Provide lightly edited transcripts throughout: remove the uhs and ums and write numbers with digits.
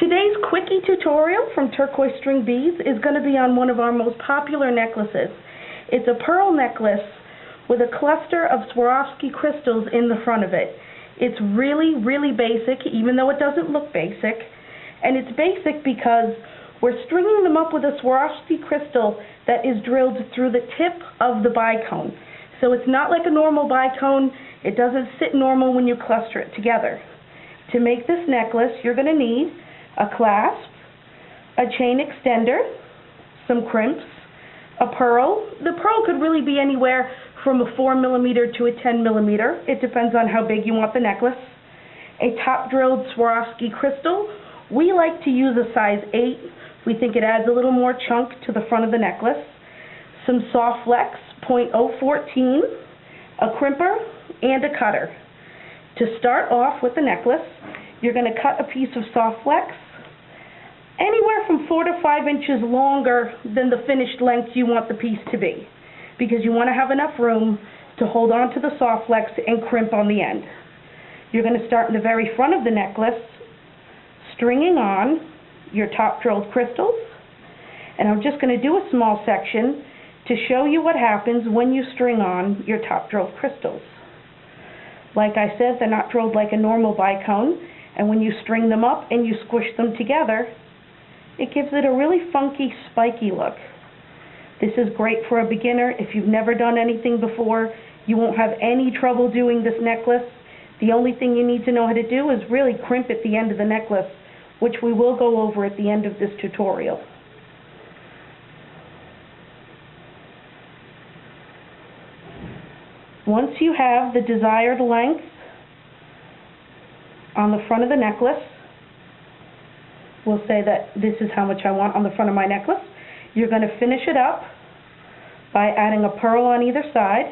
Today's quickie tutorial from Turquoise String Beads is going to be on one of our most popular necklaces. It's a pearl necklace with a cluster of Swarovski crystals in the front of it. It's really, really basic, even though it doesn't look basic. And it's basic because we're stringing them up with a Swarovski crystal that is drilled through the tip of the bicone. So it's not like a normal bicone. It doesn't sit normal when you cluster it together. To make this necklace, you're going to need a clasp, a chain extender, some crimps, a pearl. The pearl could really be anywhere from a 4mm to a 10mm. It depends on how big you want the necklace. A top drilled Swarovski crystal. We like to use a size 8. We think it adds a little more chunk to the front of the necklace. Some soft flex, 0.014, a crimper, and a cutter. To start off with the necklace, you're going to cut a piece of soft flex anywhere from 4 to 5 inches longer than the finished length you want the piece to be, because you want to have enough room to hold on to the soft flex and crimp on the end. You're going to start in the very front of the necklace, stringing on your top drilled crystals, and I'm just going to do a small section to show you what happens when you string on your top drilled crystals. Like I said, they're not drilled like a normal bicone, and when you string them up and you squish them together, it gives it a really funky, spiky look. This is great for a beginner. If you've never done anything before, you won't have any trouble doing this necklace. The only thing you need to know how to do is really crimp at the end of the necklace, which we will go over at the end of this tutorial. Once you have the desired length on the front of the necklace, we'll say that this is how much I want on the front of my necklace. You're going to finish it up by adding a pearl on either side.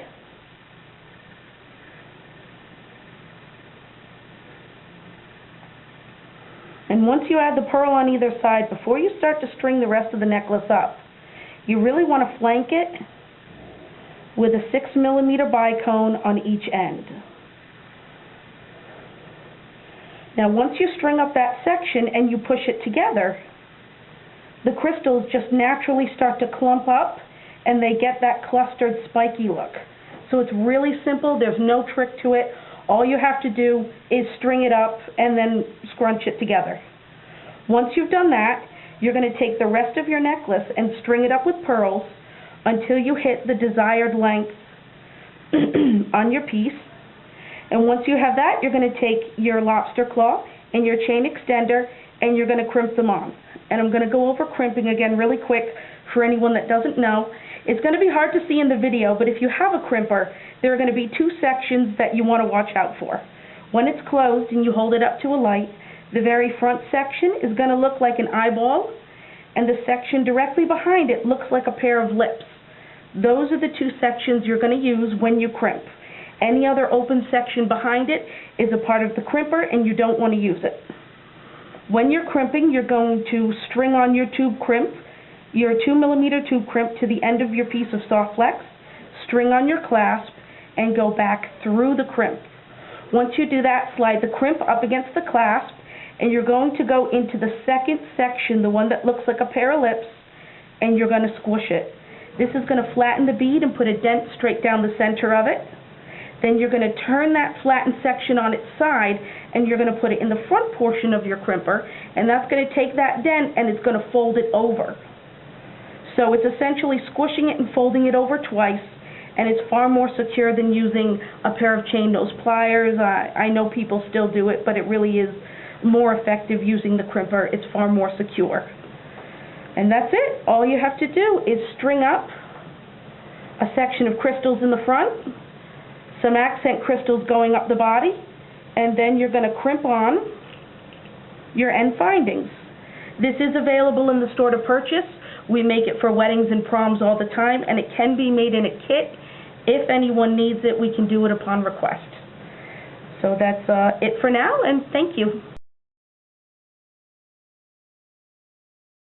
And once you add the pearl on either side, before you start to string the rest of the necklace up, you really want to flank it with a 6mm bicone on each end. Now once you string up that section and you push it together, the crystals just naturally start to clump up and they get that clustered spiky look. So it's really simple, there's no trick to it. All you have to do is string it up and then scrunch it together. Once you've done that, you're going to take the rest of your necklace and string it up with pearls until you hit the desired length on your piece. And once you have that, you're going to take your lobster claw and your chain extender and you're going to crimp them on. And I'm going to go over crimping again really quick for anyone that doesn't know. It's going to be hard to see in the video, but if you have a crimper, there are going to be 2 sections that you want to watch out for. When it's closed and you hold it up to a light, the very front section is going to look like an eyeball, and the section directly behind it looks like a pair of lips. Those are the 2 sections you're going to use when you crimp. Any other open section behind it is a part of the crimper and you don't want to use it. When you're crimping, you're going to string on your tube crimp, your 2mm tube crimp to the end of your piece of soft flex, string on your clasp, and go back through the crimp. Once you do that, slide the crimp up against the clasp, and you're going to go into the second section, the one that looks like a pair of lips, and you're going to squish it. This is going to flatten the bead and put a dent straight down the center of it. Then you're going to turn that flattened section on its side and you're going to put it in the front portion of your crimper, and that's going to take that dent and it's going to fold it over. So it's essentially squishing it and folding it over twice, and it's far more secure than using a pair of chain nose pliers. I know people still do it, but it really is more effective using the crimper. It's far more secure. And that's it. All you have to do is string up a section of crystals in the front, some accent crystals going up the body, and then you're going to crimp on your end findings. This is available in the store to purchase. We make it for weddings and proms all the time, and it can be made in a kit. If anyone needs it, we can do it upon request. So that's it for now, and thank you.